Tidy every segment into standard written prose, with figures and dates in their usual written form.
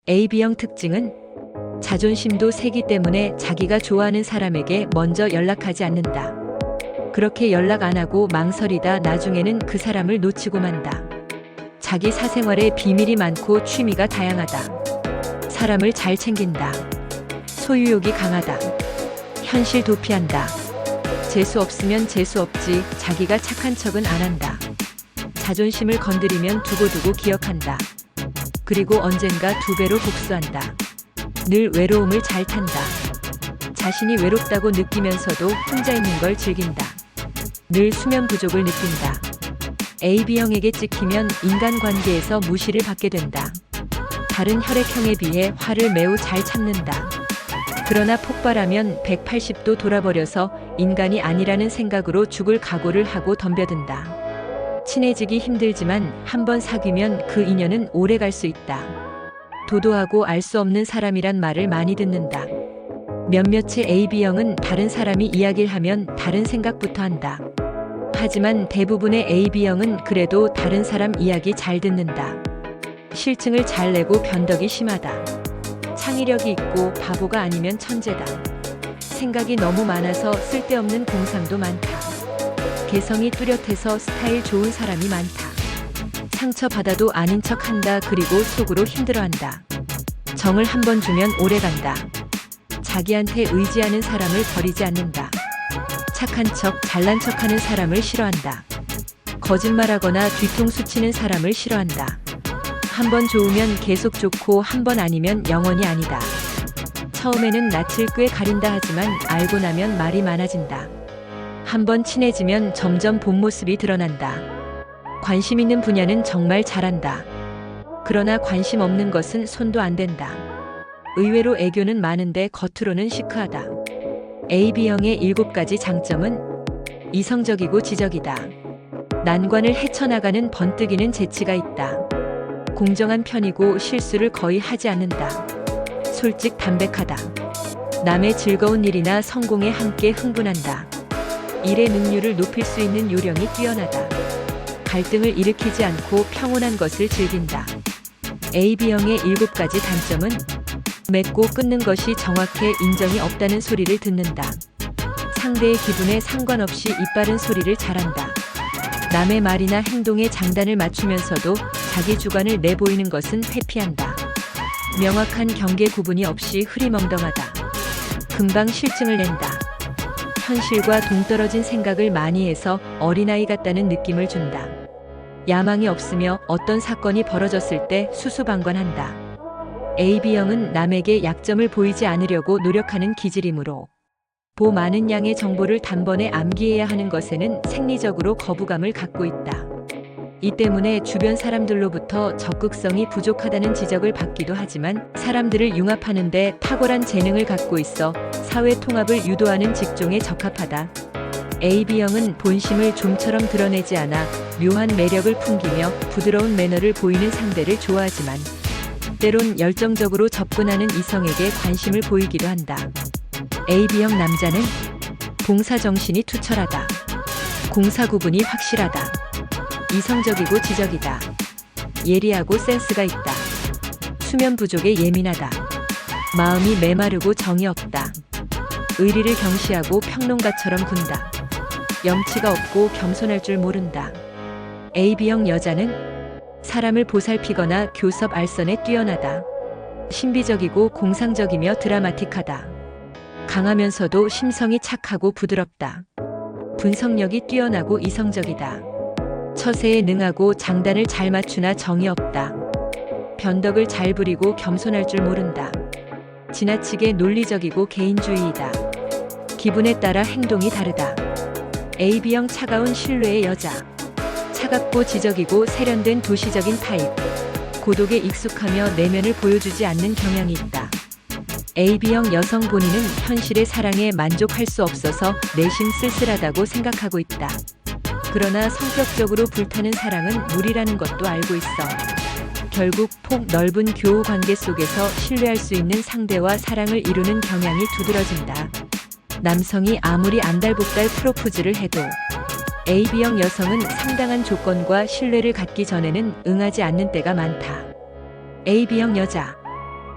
AB형 특징은 자존심도 세기 때문에 자기가 좋아하는 사람에게 먼저 연락하지 않는다. 그렇게 연락 안 하고 망설이다 나중에는 그 사람을 놓치고 만다. 자기 사생활에 비밀이 많고 취미가 다양하다. 사람을 잘 챙긴다. 소유욕이 강하다. 현실 도피한다. 재수 없으면 재수 없지 자기가 착한 척은 안 한다. 자존심을 건드리면 두고두고 기억한다. 그리고 언젠가 2배로 복수한다. 늘 외로움을 잘 탄다. 자신이 외롭다고 느끼면서도 혼자 있는 걸 즐긴다. 늘 수면 부족을 느낀다. AB형에게 찍히면 인간관계에서 무시를 받게 된다. 다른 혈액형에 비해 화를 매우 잘 참는다. 그러나 폭발하면 180도 돌아버려서 인간이 아니라는 생각으로 죽을 각오를 하고 덤벼든다. 친해지기 힘들지만 한번 사귀면 그 인연은 오래 갈 수 있다. 도도하고 알 수 없는 사람이란 말을 많이 듣는다. 몇몇의 AB형은 다른 사람이 이야기를 하면 다른 생각부터 한다. 하지만 대부분의 AB형은 그래도 다른 사람 이야기 잘 듣는다. 실증을 잘 내고 변덕이 심하다. 창의력이 있고 바보가 아니면 천재다. 생각이 너무 많아서 쓸데없는 공상도 많다. 개성이 뚜렷해서 스타일 좋은 사람이 많다. 상처받아도 아닌 척한다. 그리고 속으로 힘들어한다. 정을 한번 주면 오래간다. 자기한테 의지하는 사람을 버리지 않는다. 착한 척, 잘난 척하는 사람을 싫어한다. 거짓말하거나 뒤통수 치는 사람을 싫어한다. 한번 좋으면 계속 좋고 한번 아니면 영원히 아니다. 처음에는 낯을 꽤 가린다 하지만 알고 나면 말이 많아진다. 한번 친해지면 점점 본 모습이 드러난다. 관심 있는 분야는 정말 잘한다. 그러나 관심 없는 것은 손도 안 댄다. 의외로 애교는 많은데 겉으로는 시크하다. AB형의 7가지 장점은 이성적이고 지적이다. 난관을 헤쳐나가는 번뜩이는 재치가 있다. 공정한 편이고 실수를 거의 하지 않는다. 솔직 담백하다. 남의 즐거운 일이나 성공에 함께 흥분한다. 일의 능률을 높일 수 있는 요령이 뛰어나다. 갈등을 일으키지 않고 평온한 것을 즐긴다. AB형의 7가지 단점은 맺고 끊는 것이 정확해 인정이 없다는 소리를 듣는다. 상대의 기분에 상관없이 이빠른 소리를 잘한다. 남의 말이나 행동에 장단을 맞추면서도 자기 주관을 내보이는 것은 회피한다. 명확한 경계 구분이 없이 흐리멍덩하다. 금방 실증을 낸다. 현실과 동떨어진 생각을 많이 해서 어린아이 같다는 느낌을 준다. 야망이 없으며 어떤 사건이 벌어졌을 때 수수방관한다. AB형은 남에게 약점을 보이지 않으려고 노력하는 기질이므로 많은 양의 정보를 단번에 암기해야 하는 것에는 생리적으로 거부감을 갖고 있다. 이 때문에 주변 사람들로부터 적극성이 부족하다는 지적을 받기도 하지만 사람들을 융합하는 데 탁월한 재능을 갖고 있어 사회 통합을 유도하는 직종에 적합하다. AB형은 본심을 좀처럼 드러내지 않아 묘한 매력을 풍기며 부드러운 매너를 보이는 상대를 좋아하지만 때론 열정적으로 접근하는 이성에게 관심을 보이기도 한다. AB형 남자는 봉사정신이 투철하다. 공사 구분이 확실하다. 이성적이고 지적이다. 예리하고 센스가 있다. 수면 부족에 예민하다. 마음이 메마르고 정이 없다. 의리를 경시하고 평론가처럼 군다. 염치가 없고 겸손할 줄 모른다. AB형 여자는 사람을 보살피거나 교섭 알선에 뛰어나다. 신비적이고 공상적이며 드라마틱하다. 강하면서도 심성이 착하고 부드럽다. 분석력이 뛰어나고 이성적이다. 처세에 능하고 장단을 잘 맞추나 정이 없다. 변덕을 잘 부리고 겸손할 줄 모른다. 지나치게 논리적이고 개인주의이다. 기분에 따라 행동이 다르다. AB형 차가운 신뢰의 여자. 차갑고 지적이고 세련된 도시적인 타입. 고독에 익숙하며 내면을 보여주지 않는 경향이 있다. AB형 여성 본인은 현실의 사랑에 만족할 수 없어서 내심 쓸쓸하다고 생각하고 있다. 그러나 성격적으로 불타는 사랑은 무리라는 것도 알고 있어. 결국 폭 넓은 교우 관계 속에서 신뢰할 수 있는 상대와 사랑을 이루는 경향이 두드러진다. 남성이 아무리 안달복달 프로포즈를 해도 AB형 여성은 상당한 조건과 신뢰를 갖기 전에는 응하지 않는 때가 많다. AB형 여자.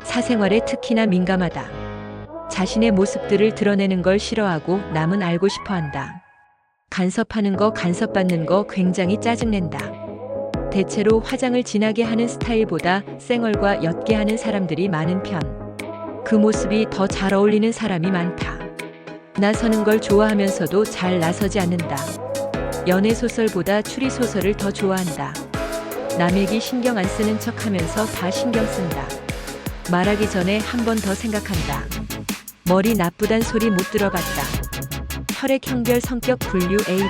사생활에 특히나 민감하다. 자신의 모습들을 드러내는 걸 싫어하고 남은 알고 싶어 한다. 간섭하는 거, 간섭받는 거 굉장히 짜증낸다. 대체로 화장을 진하게 하는 스타일보다 쌩얼과 옅게 하는 사람들이 많은 편. 그 모습이 더 잘 어울리는 사람이 많다. 나서는 걸 좋아하면서도 잘 나서지 않는다. 연애소설보다 추리소설을 더 좋아한다. 남에게 신경 안 쓰는 척 하면서 다 신경 쓴다. 말하기 전에 한 번 더 생각한다. 머리 나쁘단 소리 못 들어봤다. 혈액 형별 성격 분류 AB.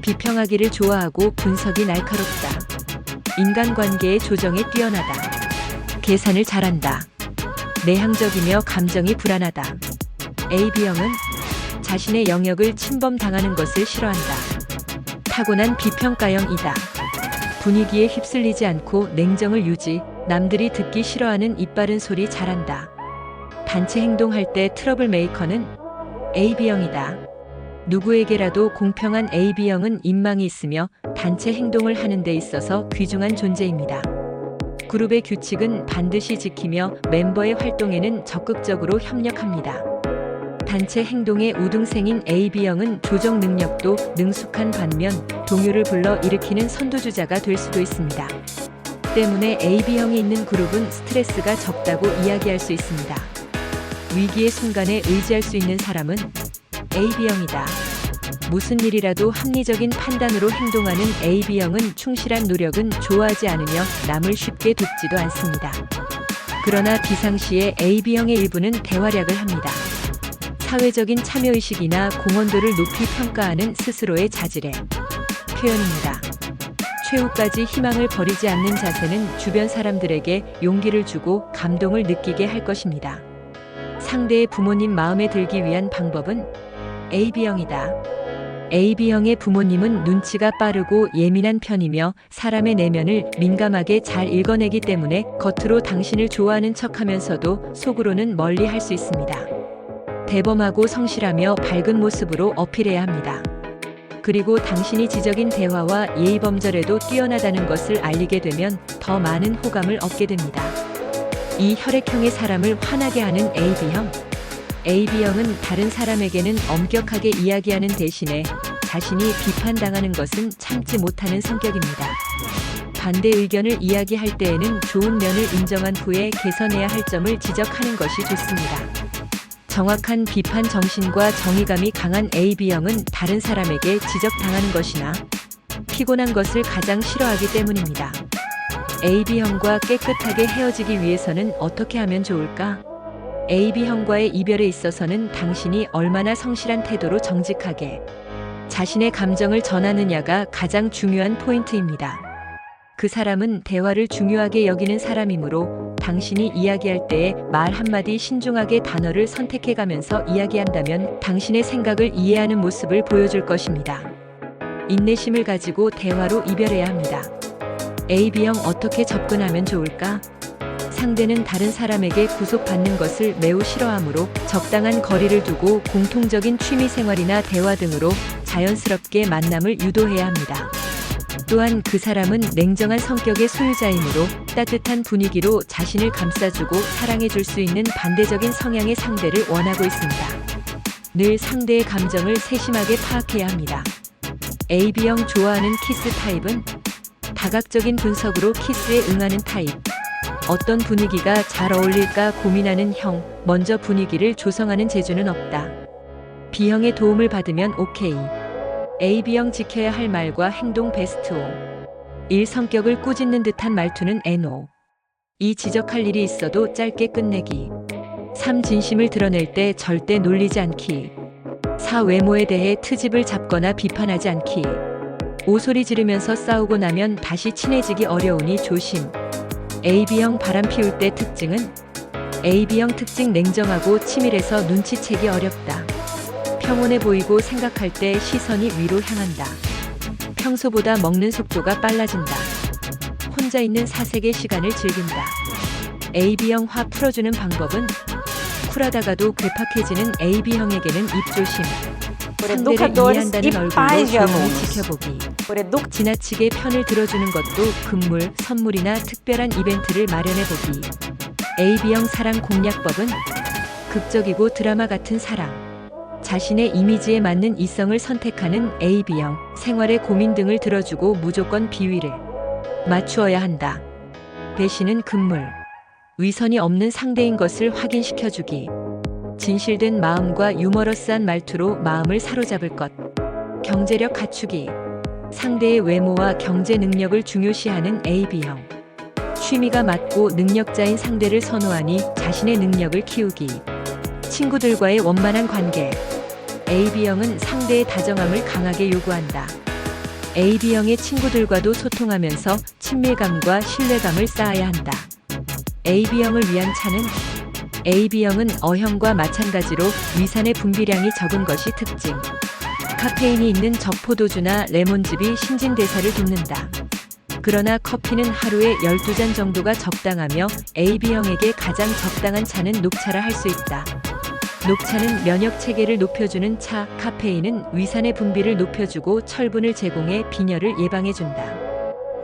비평하기를 좋아하고 분석이 날카롭다. 인간관계의 조정에 뛰어나다. 계산을 잘한다. 내향적이며 감정이 불안하다. AB형은 자신의 영역을 침범당하는 것을 싫어한다. 타고난 비평가형이다. 분위기에 휩쓸리지 않고 냉정을 유지, 남들이 듣기 싫어하는 입바른 소리 잘한다. 단체 행동할 때 트러블 메이커는 AB형이다. 누구에게라도 공평한 AB형은 인망이 있으며 단체 행동을 하는 데 있어서 귀중한 존재입니다. 그룹의 규칙은 반드시 지키며 멤버의 활동에는 적극적으로 협력합니다. 단체 행동의 우등생인 AB형은 조정 능력도 능숙한 반면 동요를 불러 일으키는 선두주자가 될 수도 있습니다. 때문에 AB형이 있는 그룹은 스트레스가 적다고 이야기할 수 있습니다. 위기의 순간에 의지할 수 있는 사람은 AB형이다. 무슨 일이라도 합리적인 판단으로 행동하는 AB형은 충실한 노력은 좋아하지 않으며 남을 쉽게 돕지도 않습니다. 그러나 비상시에 AB형의 일부는 대활약을 합니다. 사회적인 참여의식이나 공헌도를 높이 평가하는 스스로의 자질의 표현입니다. 최후까지 희망을 버리지 않는 자세는 주변 사람들에게 용기를 주고 감동을 느끼게 할 것입니다. 상대의 부모님 마음에 들기 위한 방법은 AB형이다. AB형의 부모님은 눈치가 빠르고 예민한 편이며 사람의 내면을 민감하게 잘 읽어내기 때문에 겉으로 당신을 좋아하는 척하면서도 속으로는 멀리 할 수 있습니다. 대범하고 성실하며 밝은 모습으로 어필해야 합니다. 그리고 당신이 지적인 대화와 예의범절에도 뛰어나다는 것을 알리게 되면 더 많은 호감을 얻게 됩니다. 이 혈액형의 사람을 화나게 하는 AB형. AB형은 다른 사람에게는 엄격하게 이야기하는 대신에 자신이 비판당하는 것은 참지 못하는 성격입니다. 반대 의견을 이야기할 때에는 좋은 면을 인정한 후에 개선해야 할 점을 지적하는 것이 좋습니다. 정확한 비판 정신과 정의감이 강한 AB형은 다른 사람에게 지적당하는 것이나 피곤한 것을 가장 싫어하기 때문입니다. AB형과 깨끗하게 헤어지기 위해서는 어떻게 하면 좋을까? AB형과의 이별에 있어서는 당신이 얼마나 성실한 태도로 정직하게 자신의 감정을 전하느냐가 가장 중요한 포인트입니다. 그 사람은 대화를 중요하게 여기는 사람이므로 당신이 이야기할 때에 말 한마디 신중하게 단어를 선택해가면서 이야기한다면 당신의 생각을 이해하는 모습을 보여줄 것입니다. 인내심을 가지고 대화로 이별해야 합니다. AB형 어떻게 접근하면 좋을까? 상대는 다른 사람에게 구속받는 것을 매우 싫어하므로 적당한 거리를 두고 공통적인 취미생활이나 대화 등으로 자연스럽게 만남을 유도해야 합니다. 또한 그 사람은 냉정한 성격의 소유자이므로 따뜻한 분위기로 자신을 감싸주고 사랑해줄 수 있는 반대적인 성향의 상대를 원하고 있습니다. 늘 상대의 감정을 세심하게 파악해야 합니다. AB형 좋아하는 키스 타입은 다각적인 분석으로 키스에 응하는 타입. 어떤 분위기가 잘 어울릴까 고민하는 형, 먼저 분위기를 조성하는 재주는 없다. B형의 도움을 받으면 오케이. AB형 지켜야 할 말과 행동 베스트 5. 1. 성격을 꾸짖는 듯한 말투는 NO. 2. 지적할 일이 있어도 짧게 끝내기. 3. 진심을 드러낼 때 절대 놀리지 않기. 4. 외모에 대해 트집을 잡거나 비판하지 않기. 5. 소리 지르면서 싸우고 나면 다시 친해지기 어려우니 조심. AB형 바람 피울 때 특징은 AB형 특징 냉정하고 치밀해서 눈치채기 어렵다. 평온해 보이고 생각할 때 시선이 위로 향한다. 평소보다 먹는 속도가 빨라진다. 혼자 있는 사색의 시간을 즐긴다. AB형 화 풀어주는 방법은 쿨하다가도 괴팍해지는 AB형에게는 입조심. 상대를 이해한다는 얼굴로 조용히 지켜보기. 지나치게 편을 들어주는 것도 금물, 선물이나 특별한 이벤트를 마련해보기. AB형 사랑 공략법은 극적이고 드라마 같은 사랑. 자신의 이미지에 맞는 이성을 선택하는 AB형, 생활의 고민 등을 들어주고 무조건 비위를 맞추어야 한다. 배신은 금물. 위선이 없는 상대인 것을 확인시켜주기. 진실된 마음과 유머러스한 말투로 마음을 사로잡을 것. 경제력 갖추기. 상대의 외모와 경제 능력을 중요시하는 AB형. 취미가 맞고 능력자인 상대를 선호하니 자신의 능력을 키우기. 친구들과의 원만한 관계. AB형은 상대의 다정함을 강하게 요구한다. AB형의 친구들과도 소통하면서 친밀감과 신뢰감을 쌓아야 한다. AB형을 위한 차는 AB형은 O형과 마찬가지로 위산의 분비량이 적은 것이 특징. 카페인이 있는 적포도주나 레몬즙이 신진대사를 돕는다. 그러나 커피는 하루에 12잔 정도가 적당하며 AB형에게 가장 적당한 차는 녹차라 할 수 있다. 녹차는 면역 체계를 높여주는 차, 카페인은 위산의 분비를 높여주고 철분을 제공해 빈혈을 예방해준다.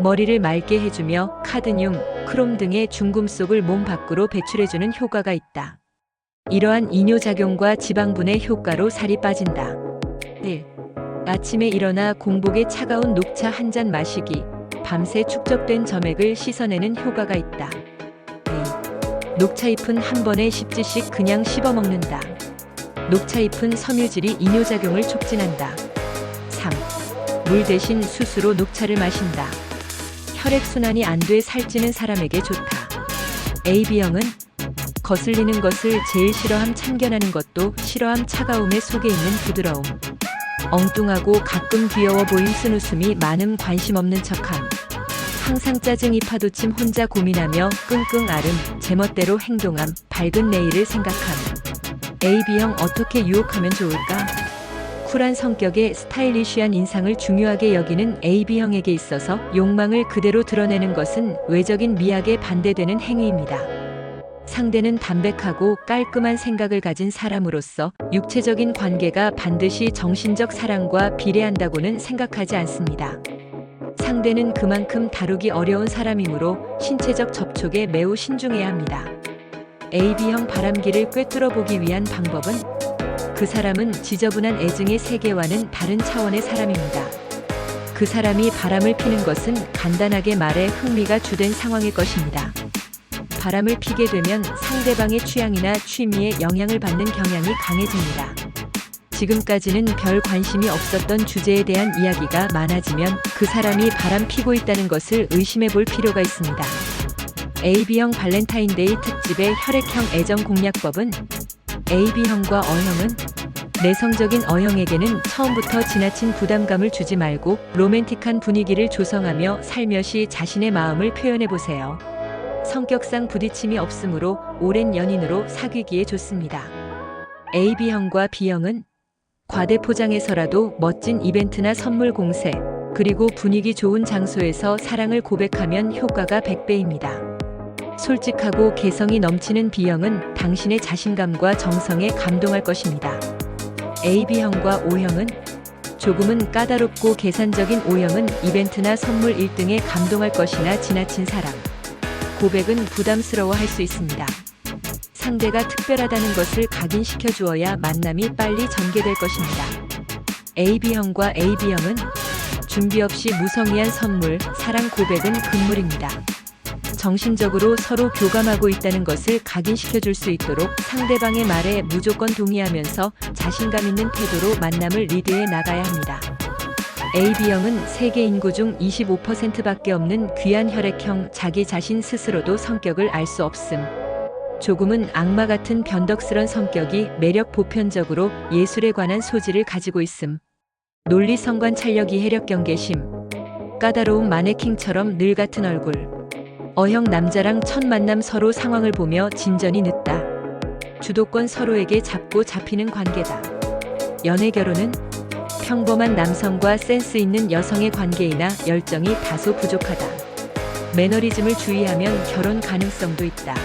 머리를 맑게 해주며 카드뮴, 크롬 등의 중금속을 몸 밖으로 배출해주는 효과가 있다. 이러한 이뇨작용과 지방분해 효과로 살이 빠진다. 1. 아침에 일어나 공복에 차가운 녹차 한 잔 마시기. 밤새 축적된 점액을 씻어내는 효과가 있다. 2. 녹차잎은 한 번에 10지씩 그냥 씹어 먹는다. 녹차잎은 섬유질이 이뇨작용을 촉진한다. 3. 물 대신 수수로 녹차를 마신다. 혈액순환이 안 돼 살찌는 사람에게 좋다. AB형은 거슬리는 것을 제일 싫어함 참견하는 것도 싫어함 차가움의 속에 있는 부드러움. 엉뚱하고 가끔 귀여워 보임 쓴웃음이 많음 관심 없는 척함. 항상 짜증이 파도침 혼자 고민하며 끙끙 앓음 제멋대로 행동함 밝은 내일을 생각함. AB형 어떻게 유혹하면 좋을까? 쿨한 성격에 스타일리시한 인상을 중요하게 여기는 AB형에게 있어서 욕망을 그대로 드러내는 것은 외적인 미학에 반대되는 행위입니다. 상대는 담백하고 깔끔한 생각을 가진 사람으로서 육체적인 관계가 반드시 정신적 사랑과 비례한다고는 생각하지 않습니다. 상대는 그만큼 다루기 어려운 사람이므로 신체적 접촉에 매우 신중해야 합니다. AB형 바람기를 꿰뚫어 보기 위한 방법은 그 사람은 지저분한 애증의 세계와는 다른 차원의 사람입니다. 그 사람이 바람을 피는 것은 간단하게 말해 흥미가 주된 상황일 것입니다. 바람을 피게 되면 상대방의 취향이나 취미에 영향을 받는 경향이 강해집니다. 지금까지는 별 관심이 없었던 주제에 대한 이야기가 많아지면 그 사람이 바람 피고 있다는 것을 의심해 볼 필요가 있습니다. AB형 발렌타인데이 특집의 혈액형 애정 공략법은 AB형과 O형은 내성적인 O형에게는 처음부터 지나친 부담감을 주지 말고 로맨틱한 분위기를 조성하며 살며시 자신의 마음을 표현해 보세요. 성격상 부딪힘이 없으므로 오랜 연인으로 사귀기에 좋습니다. AB형과 B형은 과대포장해서라도 멋진 이벤트나 선물 공세, 그리고 분위기 좋은 장소에서 사랑을 고백하면 효과가 100배입니다. 솔직하고 개성이 넘치는 B형은 당신의 자신감과 정성에 감동할 것입니다. AB형과 O형은 조금은 까다롭고 계산적인 O형은 이벤트나 선물 1등에 감동할 것이나 지나친 사랑, 고백은 부담스러워할 수 있습니다. 상대가 특별하다는 것을 각인시켜 주어야 만남이 빨리 전개될 것입니다. AB형과 AB형은 준비 없이 무성의한 선물, 사랑 고백은 금물입니다. 정신적으로 서로 교감하고 있다는 것을 각인시켜 줄 수 있도록 상대방의 말에 무조건 동의하면서 자신감 있는 태도로 만남을 리드해 나가야 합니다. AB형은 세계 인구 중 25%밖에 없는 귀한 혈액형, 자기 자신 스스로도 성격을 알 수 없음. 조금은 악마 같은 변덕스런 성격이 매력 보편적으로 예술에 관한 소질을 가지고 있음. 논리성관 찰력 이해력 경계심. 까다로운 마네킹처럼 늘 같은 얼굴. O형 남자랑 첫 만남 서로 상황을 보며 진전이 늦다. 주도권 서로에게 잡고 잡히는 관계다. 연애 결혼은 평범한 남성과 센스 있는 여성의 관계이나 열정이 다소 부족하다. 매너리즘을 주의하면 결혼 가능성도 있다.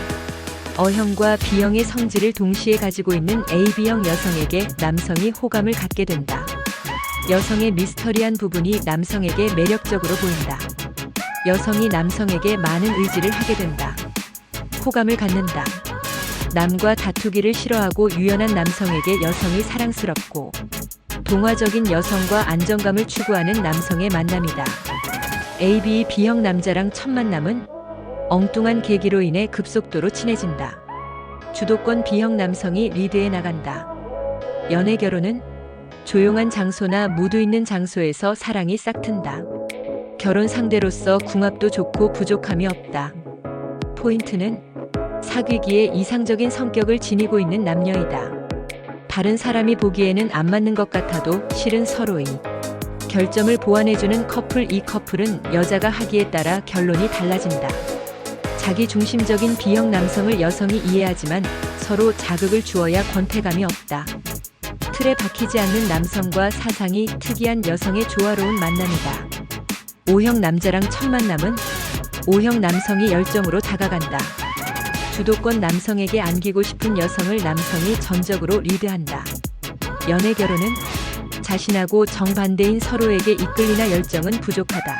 O형과 B형의 성질을 동시에 가지고 있는 AB형 여성에게 남성이 호감을 갖게 된다. 여성의 미스터리한 부분이 남성에게 매력적으로 보인다. 여성이 남성에게 많은 의지를 하게 된다. 호감을 갖는다. 남과 다투기를 싫어하고 유연한 남성에게 여성이 사랑스럽고 동화적인 여성과 안정감을 추구하는 남성의 만남이다. AB B형 남자랑 첫 만남은 엉뚱한 계기로 인해 급속도로 친해진다. 주도권 B형 남성이 리드해 나간다. 연애 결혼은 조용한 장소나 무드 있는 장소에서 사랑이 싹튼다. 결혼 상대로서 궁합도 좋고 부족함이 없다. 포인트는 사귀기에 이상적인 성격을 지니고 있는 남녀이다. 다른 사람이 보기에는 안 맞는 것 같아도 실은 서로의 결점을 보완해주는 커플. 이 커플은 여자가 하기에 따라 결론이 달라진다. 자기 중심적인 B형 남성을 여성이 이해하지만 서로 자극을 주어야 권태감이 없다. 틀에 박히지 않는 남성과 사상이 특이한 여성의 조화로운 만남이다. O형 남자랑 첫 만남은 O형 남성이 열정으로 다가간다. 주도권 남성에게 안기고 싶은 여성을 남성이 전적으로 리드한다. 연애 결혼은 자신하고 정반대인 서로에게 이끌리나 열정은 부족하다.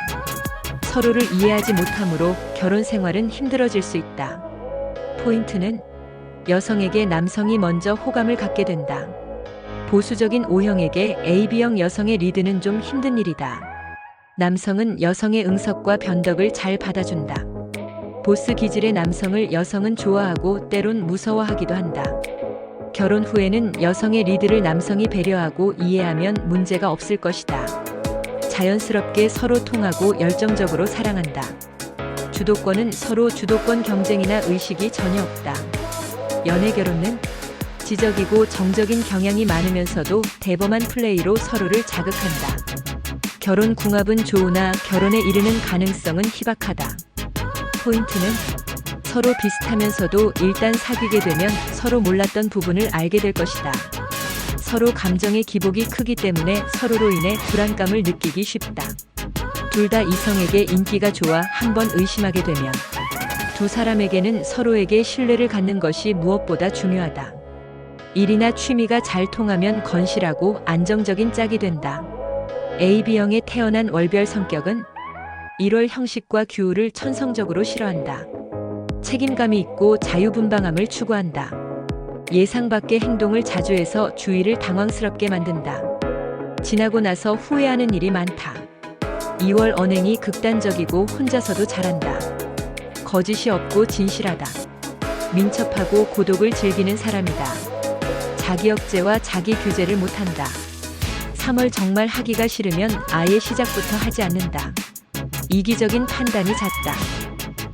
서로를 이해하지 못하므로 결혼 생활은 힘들어질 수 있다. 포인트는 여성에게 남성이 먼저 호감을 갖게 된다. 보수적인 O형에게 AB형 여성의 리드는 좀 힘든 일이다. 남성은 여성의 응석과 변덕을 잘 받아준다. 보스 기질의 남성을 여성은 좋아하고 때론 무서워하기도 한다. 결혼 후에는 여성의 리드를 남성이 배려하고 이해하면 문제가 없을 것이다. 자연스럽게 서로 통하고 열정적으로 사랑한다. 주도권은 서로 주도권 경쟁이나 의식이 전혀 없다. 연애 결혼은 지적이고 정적인 경향이 많으면서도 대범한 플레이로 서로를 자극한다. 결혼 궁합은 좋으나 결혼에 이르는 가능성은 희박하다. 포인트는 서로 비슷하면서도 일단 사귀게 되면 서로 몰랐던 부분을 알게 될 것이다. 서로 감정의 기복이 크기 때문에 서로로 인해 불안감을 느끼기 쉽다. 둘 다 이성에게 인기가 좋아 한번 의심하게 되면 두 사람에게는 서로에게 신뢰를 갖는 것이 무엇보다 중요하다. 일이나 취미가 잘 통하면 건실하고 안정적인 짝이 된다. AB형에 태어난 월별 성격은 1월 형식과 규율을 천성적으로 싫어한다. 책임감이 있고 자유분방함을 추구한다. 예상 밖의 행동을 자주 해서 주위를 당황스럽게 만든다. 지나고 나서 후회하는 일이 많다. 2월 언행이 극단적이고 혼자서도 잘한다. 거짓이 없고 진실하다. 민첩하고 고독을 즐기는 사람이다. 자기 억제와 자기 규제를 못한다. 3월 정말 하기가 싫으면 아예 시작부터 하지 않는다. 이기적인 판단이 잦다.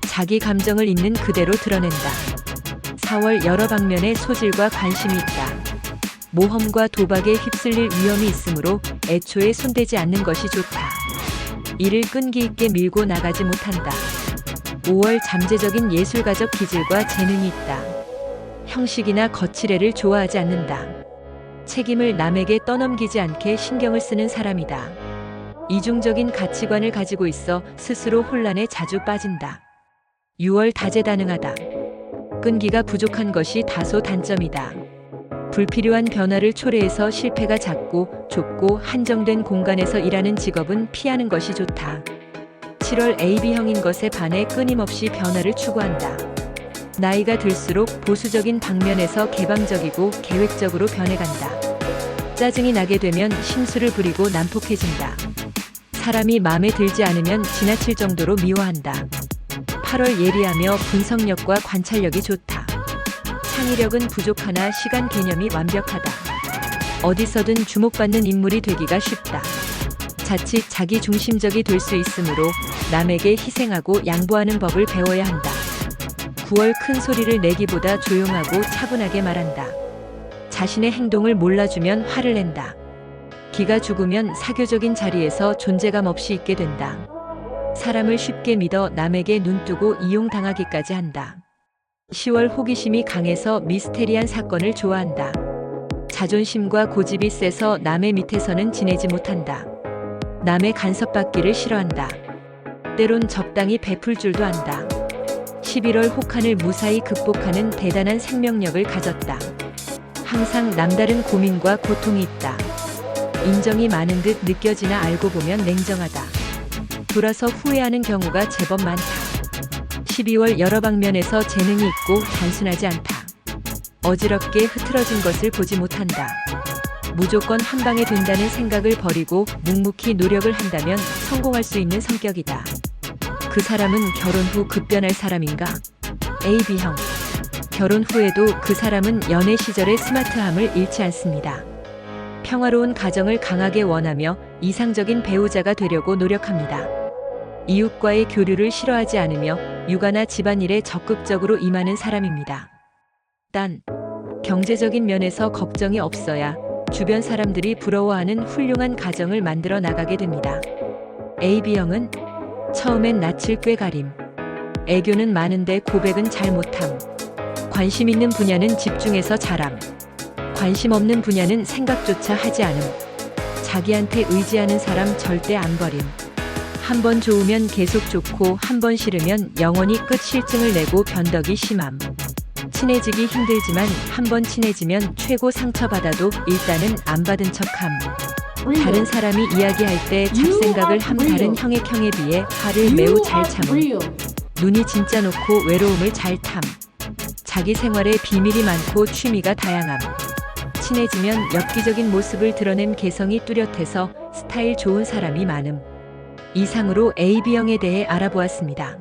자기 감정을 있는 그대로 드러낸다. 4월 여러 방면의 소질과 관심이 있다. 모험과 도박에 휩쓸릴 위험이 있으므로 애초에 손대지 않는 것이 좋다. 이를 끈기 있게 밀고 나가지 못한다. 5월 잠재적인 예술가적 기질과 재능이 있다. 형식이나 거칠애를 좋아하지 않는다. 책임을 남에게 떠넘기지 않게 신경을 쓰는 사람이다. 이중적인 가치관을 가지고 있어 스스로 혼란에 자주 빠진다. 6월 다재다능하다. 끈기가 부족한 것이 다소 단점이다. 불필요한 변화를 초래해서 실패가 작고 좁고 한정된 공간에서 일하는 직업은 피하는 것이 좋다. 7월 AB형인 것에 반해 끊임없이 변화를 추구한다. 나이가 들수록 보수적인 방면에서 개방적이고 계획적으로 변해간다. 짜증이 나게 되면 심술을 부리고 난폭해진다. 사람이 마음에 들지 않으면 지나칠 정도로 미워한다. 8월 예리하며 분석력과 관찰력이 좋다. 창의력은 부족하나 시간 개념이 완벽하다. 어디서든 주목받는 인물이 되기가 쉽다. 자칫 자기 중심적이 될 수 있으므로 남에게 희생하고 양보하는 법을 배워야 한다. 9월 큰 소리를 내기보다 조용하고 차분하게 말한다. 자신의 행동을 몰라주면 화를 낸다. 기가 죽으면 사교적인 자리에서 존재감 없이 있게 된다. 사람을 쉽게 믿어 남에게 눈뜨고 이용당하기까지 한다. 10월 호기심이 강해서 미스테리한 사건을 좋아한다. 자존심과 고집이 세서 남의 밑에서는 지내지 못한다. 남의 간섭받기를 싫어한다. 때론 적당히 베풀 줄도 안다. 11월 혹한을 무사히 극복하는 대단한 생명력을 가졌다. 항상 남다른 고민과 고통이 있다. 인정이 많은 듯 느껴지나 알고 보면 냉정하다. 돌아서 후회하는 경우가 제법 많다. 12월 여러 방면에서 재능이 있고 단순하지 않다. 어지럽게 흐트러진 것을 보지 못한다. 무조건 한 방에 된다는 생각을 버리고 묵묵히 노력을 한다면 성공할 수 있는 성격이다. 그 사람은 결혼 후 급변할 사람인가? AB형. 결혼 후에도 그 사람은 연애 시절의 스마트함을 잃지 않습니다. 평화로운 가정을 강하게 원하며 이상적인 배우자가 되려고 노력합니다. 이웃과의 교류를 싫어하지 않으며 육아나 집안일에 적극적으로 임하는 사람입니다. 단, 경제적인 면에서 걱정이 없어야 주변 사람들이 부러워하는 훌륭한 가정을 만들어 나가게 됩니다. AB형은 처음엔 낯을 꾀가림. 애교는 많은데 고백은 잘 못함. 관심 있는 분야는 집중해서 잘함. 관심 없는 분야는 생각조차 하지 않음. 자기한테 의지하는 사람 절대 안 버림. 한 번 좋으면 계속 좋고 한 번 싫으면 영원히 끝 실증을 내고 변덕이 심함. 친해지기 힘들지만 한 번 친해지면 최고 상처받아도 일단은 안 받은 척함. 다른 사람이 이야기할 때 잡생각을 함. 다른 형에 비해 화를 매우 잘 참음. 눈이 진짜 놓고 외로움을 잘 탐. 자기 생활에 비밀이 많고 취미가 다양함. 친해지면 엽기적인 모습을 드러낸 개성이 뚜렷해서 스타일 좋은 사람이 많음. 이상으로 AB형에 대해 알아보았습니다.